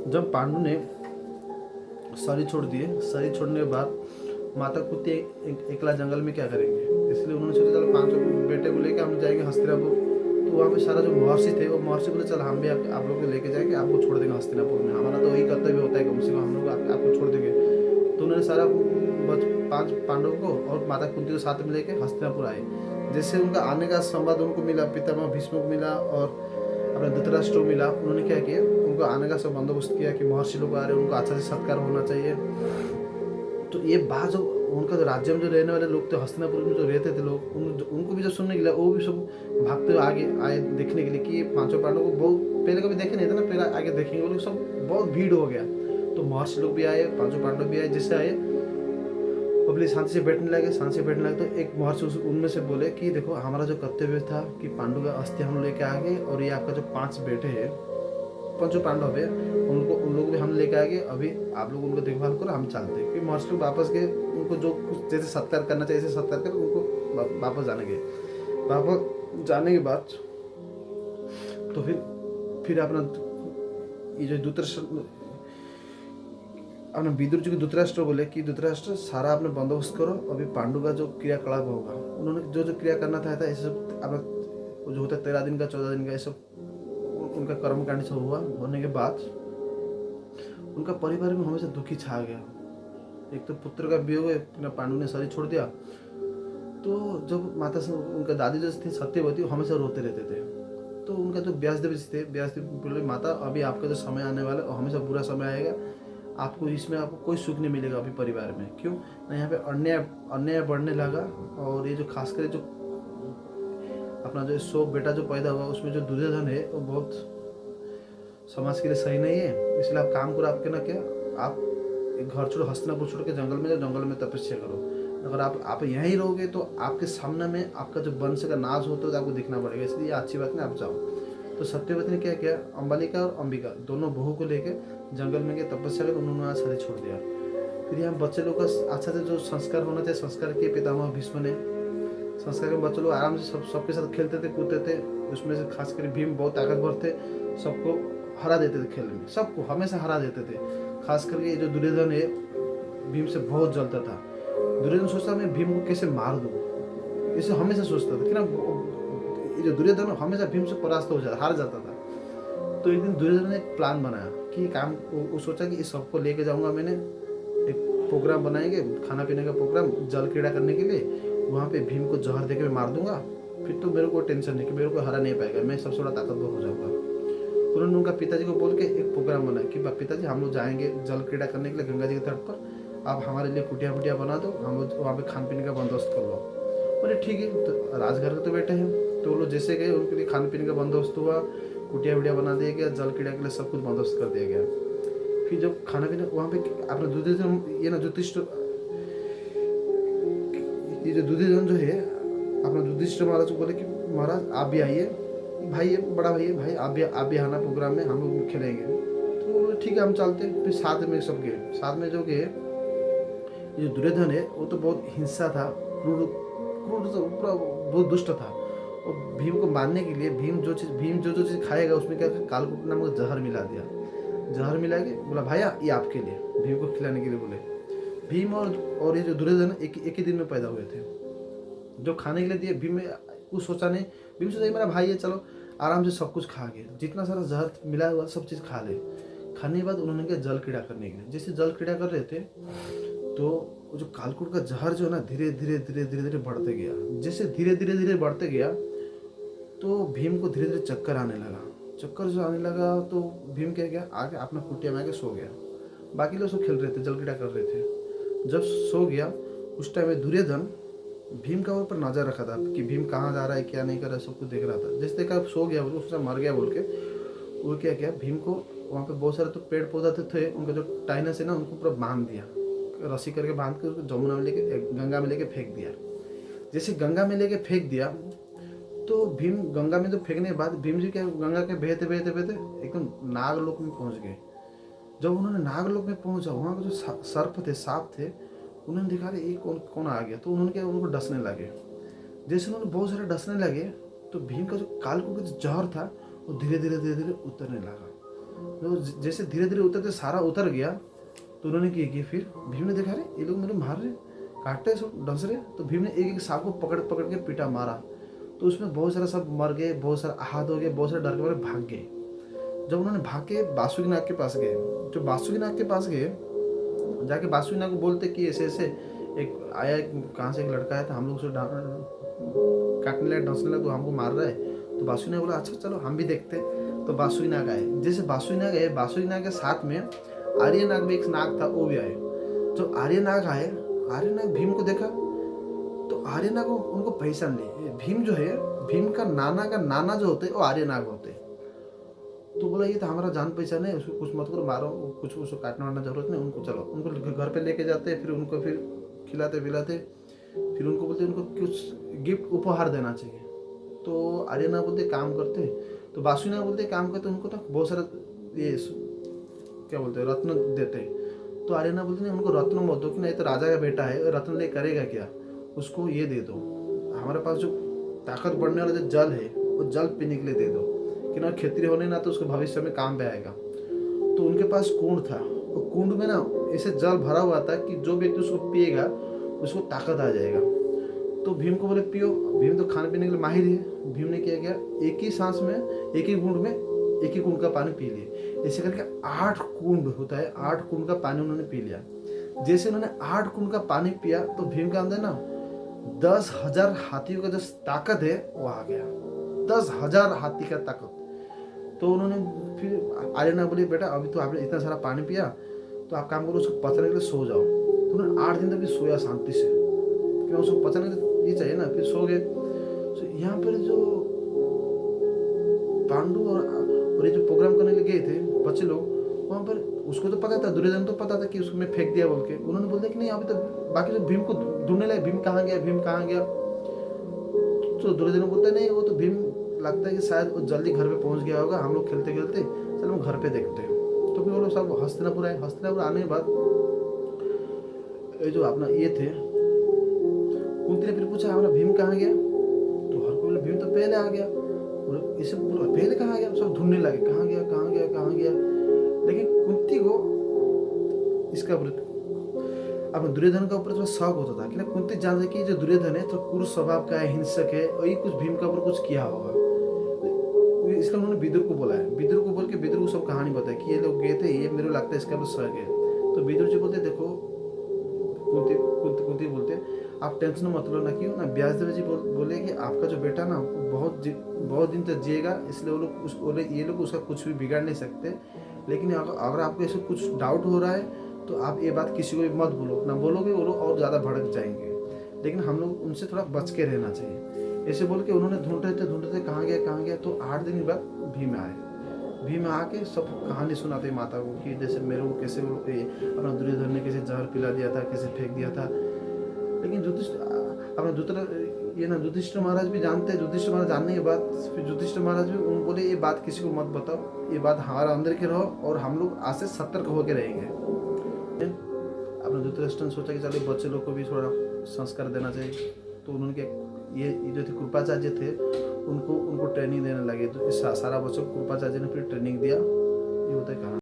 जब पांडु ने शरीर छोड़ दिए, शरीर छोड़ने के बाद माता कुंती एकला जंगल में क्या करेंगे, इसलिए उन्होंने सोचा चलो पांचों बेटे को लेकर हम जाएंगे हस्तिनापुर। तो वहाँ पे सारा जो महर्षि थे वो महर्षि बोले चल हम भी आप लोग को लेके जाएंगे, आपको छोड़ देंगे हस्तिनापुर में, हमारा तो वही कर्तव्य होता है कम से कम हम लोग आपको छोड़ देंगे। तो उन्होंने सारा पांच पांडवों को और माता कुंती को साथ में लेके हस्तिनापुर आए। जैसे उनका आने का संवाद उनको मिला, पितामह भीष्म को मिला और अपने धृतराष्ट्र को मिला, उन्होंने क्या किया, उनको आने का सब बंदोबस्त किया कि महर्षि लोग आ रहे हैं, उनको अच्छा से सत्कार होना चाहिए। तो ये बात जो उनका जो राज्य में जो रहने वाले लोग थे, हस्तिनापुर में जो रहते थे लोग, उनको भी जब सुनने के लिए वो भी सब भागते हुए आगे आए देखने के लिए कि पांचों पांडवों को बहुत पहले कभी देखे नहीं था ना, पहले आगे देखेंगे वो लोग, सब बहुत भीड़ हो गया। तो महर्षि लोग भी आए, पांचों पांडव भी आए, जिससे आए पब्लिक शांति से बैठने लगे, शांति से बैठने लगे। तो एक महर्षि उनमें से बोले कि देखो हमारा जो कर्तव्य था कि पांडु का अस्थि हम लेके आ गए, और ये आपका जो 5 बेटे हैं, पंचो पांडव है, उन लोग भी हम लेके आएंगे, अभी आप लोग उनको देखभाल करो, हम चलते हैं। फिर महर्षि लोग वापस गए, उनको जो कुछ जैसे सत्कार करना चाहिए ऐसे सत्कार कर उनको वापस जाने गए। वापस जाने के बाद तो फिर अपना ये जो धृतराष्ट्र, अपने विदुर जी को धृतराष्ट्र बोले कि धृतराष्ट्र सारा अपने बंदोबस्त करो, अभी पांडु का जो क्रियाकलाप होगा, उन्होंने जो जो क्रिया करना था ऐसे सब अपना जो होता है 13 दिन का 14 दिन का, ये सब उनका कर्मकांड सब हुआ। होने के बाद उनका परिवार में हमेशा दुखी छा गया। एक तो पुत्र का वियोग है, पांडु ने शरीर छोड़ दिया, तो जब माता से उनका दादी जो थी सत्यवती, वो हमेशा रोते रहते थे। तो उनका जो व्यासदेव जी थे, व्यासदेव बोले माता अभी आपका जो समय आने वाला है हमेशा बुरा समय आएगा, आपको इसमें आपको कोई सुख नहीं मिलेगा अभी परिवार में। क्यों ना, यहाँ पे अन्याय बढ़ने लगा, और ये जो खासकर जो अपना जो 100 बेटा जो पैदा हुआ उसमें जो दुर्योधन है वो बहुत समाज के लिए सही नहीं है। इसलिए आप काम करो, आपके ना क्या, आप एक घर छोड़ो, हस्तिनापुर छोड़ के जंगल में जाओ, जंगल में तपस्या करो। अगर आप यहीं रहोगे तो आपके सामने में आपका जो वंश का नाश होता है तो आपको दिखना पड़ेगा, इसलिए अच्छी बात नहीं, आप जाओ। तो सत्यवती ने क्या किया, अंबालिका और अंबिका दोनों बहू को लेके जंगल में गए, तपस्या कर उन्होंने आज शरीर छोड़ दिया। फिर यहाँ बच्चे लोग का अच्छा से जो संस्कार होना चाहिए संस्कार किए पितामह भीष्म ने। संस्कार के बच्चे लोग आराम से सबके साथ खेलते थे, कूदते थे। उसमें से खासकर भीम बहुत ताकतवर थे, सबको हरा देते थे खेल में, सबको हमेशा हरा देते थे। खास करके जो दुर्योधन है भीम से बहुत जलता था। दुर्योधन सोचता मैं भीम को कैसे मार दूँ, इसे हमेशा सोचता था कि ना, ये जो दुर्योधन हमेशा भीम से परास्त हो जाता, हार जाता था। तो एक दिन दुर्योधन ने एक प्लान बनाया कि काम वो सोचा कि इस सबको लेके जाऊंगा, मैंने एक प्रोग्राम बनाएंगे, खाना पीने का प्रोग्राम, जल क्रीड़ा करने के लिए। वहाँ पे भीम को जहर देके मैं मार दूंगा, फिर तो मेरे को टेंशन नहीं कि मेरे को हरा नहीं पाएगा, मैं सबसे बड़ा ताकतवर हो जाऊंगा। उन्होंने उनका पिताजी को बोल के एक प्रोग्राम बनाया कि पिताजी हम लोग जाएंगे जल क्रीड़ा करने के लिए गंगा जी के तट पर, आप हमारे लिए कुटिया वुटिया बना दो, हम लोग वहाँ पे खान पीने का बंदोबस्त कर लो। बोले ठीक है, तो राजघर के तो बैठे हैं। तो वो लोग जैसे गए उनके लिए खाने पीने का बंदोबस्त हुआ, कुटिया वुटिया बना दिया गया, जल क्रीड़ा के लिए सब कुछ बंदोबस्त कर दिया गया। फिर जब खाना पीना वहाँ पे अपने दुर्योधन, ये ना युधिष्ठिर, ये जो दुर्योधन जो है अपना युधिष्ठिर महाराज को बोले कि महाराज आप भी आइए, भाई है बड़ा भाई है, भाई आप भी आना प्रोग्राम में, हम लोग खेलेंगे। तो बोले ठीक है हम चलते हैं। फिर साथ में सब गए, साथ में जो गए, ये जो दुर्योधन है वो तो बहुत हिंसा था, क्रूर तो पूरा बहुत दुष्ट था। और भीम को मारने के लिए भीम जो चीज़ खाएगा उसमें क्या कालकूट नामक जहर मिला दिया। जहर मिला के बोला भाया ये आपके लिए, भीम को खिलाने के लिए बोले। भीम और ये जो दुर्योधन एक ही दिन में पैदा हुए थे। जो खाने के लिए दिए भीम में कुछ सोचा नहीं, भीम सोचा मेरा भाई है, चलो आराम से सब कुछ खा गए, जितना सारा जहर मिला हुआ सब चीज़ खा ले। खाने के बाद उन्होंने क्या जल क्रीड़ा करने के लिए, जैसे जल क्रीड़ा कर रहे थे तो जो कालकूट का जहर जो है ना धीरे धीरे बढ़ते गया। जैसे धीरे धीरे बढ़ते गया तो भीम को धीरे धीरे चक्कर आने लगा। चक्कर जो आने लगा तो भीम क्या गया, आके अपना कुटिया में आके सो गया। बाकी लोग सब खेल रहे थे, जल क्रीड़ा कर रहे थे। जब सो गया उस टाइम में दुर्योधन भीम का ऊपर नजर रखा था कि भीम कहाँ जा रहा है, क्या नहीं कर रहा है, सब कुछ देख रहा था। जैसे देखा सो गया बोल उसने मर गया बोल के, वो क्या किया भीम को वहाँ पे बहुत सारे तो पेड़ पौधा थे, उनका जो टाइनस है ना उनको पूरा बांध दिया, रस्सी करके बांध के उसको जमुना में लेके गंगा में लेके फेंक दिया। जैसे गंगा में लेके फेंक दिया तो भीम गंगा में तो फेंकने के बाद भीम जी क्या गंगा के बहते एकदम नागलोक में पहुंच गए। जब उन्होंने नागलोक में पहुंचा, वहाँ के जो सर्प थे, सांप थे, उन्होंने देखा ये कौन आ गया। तो उन्होंने क्या उनको डसने लगे। जैसे उन्होंने बहुत सारे डसने लगे तो भीम का जो कालकूट का जो जहर था वो धीरे धीरे उतरने लगा। तो जैसे धीरे धीरे उतरते सारा उतर गया, तो उन्होंने क्या किया, फिर भीम ने देखा अरे ये लोग मेरे मार रहे, काट रहे, सब डस रहे। तो भीम ने एक एक सांप को पकड़ पकड़ के पीटा, मारा। तो उसमें बहुत सारा सब मर गए, बहुत सारा आहत हो गए, बहुत सारे डर के मारे भाग गए। जब उन्होंने भाग के बासुकीनाग के पास गए, जो बासुकीनाग के पास गए, जाके बासुकीनाग को बोलते कि ऐसे ऐसे एक आया, कहाँ से एक लड़का है, तो हम लोग उसे काटने लगे, डसने लगे, तो हमको मार रहा है। तो बासुकीनाग बोला अच्छा चलो हम भी देखते। तो बासुकीनाग आए। जैसे बासुकीनाग आए, बासुकीनाग के साथ में आर्यनाग भी एक नाग था, वो भी आए। जो आर्यनाग आए, आर्यनाग भीम को देखा, तो आर्यनाग उनको पहचान ली। भीम जो है, भीम का नाना जो होते वो आर्यनाग होते। तो बोला ये तो हमारा जान पहचान है, उसको कुछ मत करो, मारो, कुछ उसको काटने वाटना जरूरत नहीं, उनको चलो। उनको घर पे लेके जाते, फिर उनको फिर खिलाते पिलाते, फिर उनको बोलते उनको कुछ गिफ्ट उपहार देना चाहिए। तो आर्यनाग बोलते काम करते, तो बासुकीनाग बोलते काम करते, उनको तो बहुत सारा ये क्या बोलते हैं रत्न देते। तो आर्यनाग बोलते नहीं उनको रत्न मत दो, कि नहीं तो राजा का बेटा है, रत्न ले करेगा क्या, उसको ये दे दो, हमारे पास जो ताकत बढ़ने वाला जो जल है वो जल पीने के लिए दे दो, कि ना क्षत्रिय होने ना तो उसको भविष्य में काम पे आएगा। तो उनके पास कुंड था, वो कुंड में ना ऐसे जल भरा हुआ था कि जो व्यक्ति उसको पिएगा उसको ताकत आ जाएगा। तो भीम को बोले पियो। भीम तो खाने पीने के लिए माहिर है। भीम ने क्या किया, एक ही सांस में, एक ही बूंद में एक ही कुंड का पानी पी लिए। ऐसे करके 8 कुंड होता है, 8 कुंड का पानी उन्होंने पी लिया। जैसे उन्होंने 8 कुंड का पानी पिया, तो भीम के अंदर ना 10,000 हाथियों का जो ताकत है वो आ गया, 10,000 हाथी का ताकत। तो उन्होंने फिर आर्यनाग बोले बेटा अभी तो आपने इतना सारा पानी पिया, तो आप काम करो, उसको पचने के लिए सो जाओ। तो उन्होंने 8 दिन तक भी सोया शांति से, क्यों उसको पचने के लिए ये चाहिए ना। फिर सो गए। तो यहाँ पर जो पांडु और ये जो प्रोग्राम करने गए थे बच्चे लोग, वहाँ पर उसको तो पता था, दुर्योधन तो पता था कि उसको मैं फेंक दिया बोल के। उन्होंने बोल दिया कि नहीं अभी तो बाकी जो भीम को ढूंढने लगे, भीम कहाँ गया, भीम कहाँ गया। तो दुर्योधन बोलते नहीं वो तो भीम लगता है कि शायद वो जल्दी घर पे पहुंच गया होगा, हम लोग खेलते खेलते चलो हम घर पे देखते हैं। तो फिर वो लोग सब हस्तिनापुर आए। हस्तिनापुर आने के बाद ये जो अपना ये थे, कुंती ने फिर पूछा हमारा भीम कहाँ गया। तो हर कोई बोले भीम तो पहले आ गया। इसे बोला पहले कहाँ गया, सब ढूंढने लगे कहाँ गया कहाँ गया कहाँ गया। लेकिन कुंती को इसका अपने दुर्योधन का ऊपर थोड़ा शौक होता था कि ना, कुंती जानते कि जो दुर्योधन है तो क्रूर स्वभाव का है, हिंसक है, और ये कुछ भीम का ऊपर कुछ किया होगा। इसलिए उन्होंने विदुर को बोला है। विदुर को बोल के विदुर को सब कहानी बताई कि ये लोग गए थे, ये मेरे को लगता है इसका ऊपर शौक है। तो विदुर जी बोलते देखो, कुंती बोलते आप टेंशन मत लो ना, क्यों ना। व्यासदेव जी बोले कि आपका जो बेटा ना बहुत दिन तक जिएगा, इसलिए वो लोग ये लोग उसका कुछ भी बिगाड़ नहीं सकते। लेकिन अगर आपको ऐसे कुछ डाउट हो रहा है तो आप ये बात किसी को भी मत बोलो, ना बोलोगे वो लोग और ज़्यादा भड़क जाएंगे। लेकिन हम लोग उनसे थोड़ा बच के रहना चाहिए। ऐसे बोल के उन्होंने ढूंढते थे कहाँ गया। तो 8 दिन के बाद भीम आए। भीम आके सब कहानी सुनाते माता को कि जैसे मेरे को कैसे वो अपना दुर्योधन ने कैसे जहर पिला दिया था, कैसे फेंक दिया था। लेकिन युधिष्ठिर महाराज भी जानते हैं। युधिष्ठिर महाराज जानने के बाद फिर युधिष्ठिर महाराज भी उन बोले ये बात किसी को मत बताओ, ये बात हमारा अंदर के रहो और हम लोग आज से सतर्क होकर रहेंगे। अपने धृतराष्ट्र ने सोचा कि चलो बच्चे लोग को भी थोड़ा संस्कार देना चाहिए। तो उन्होंने ये जो थे कृपाचार्य थे उनको ट्रेनिंग देने लगे। तो इस सारा बच्चों को कृपाचार्य ने फिर ट्रेनिंग दिया। ये होता है कहानी।